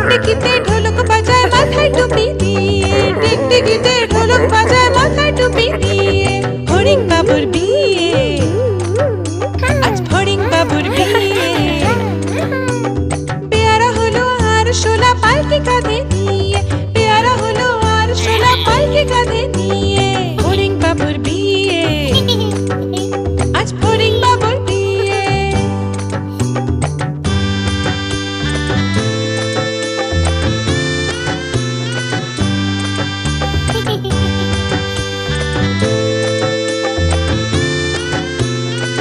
টিকটিকিতে ঢোলক বাজায় মাথায় টুপি দিয়ে, টিকটিকিতে ঢোলক বাজায় মাথায় টুপি দিয়ে। ফড়িং বাবুর বিয়ে, আজ ফড়িং বাবুর বিয়ে। পেয়ারা হলো আর শোলা পালকি কাঁধে নিয়ে, পেয়ারা হলো আর শোলা পালকি কাঁধে নিয়ে।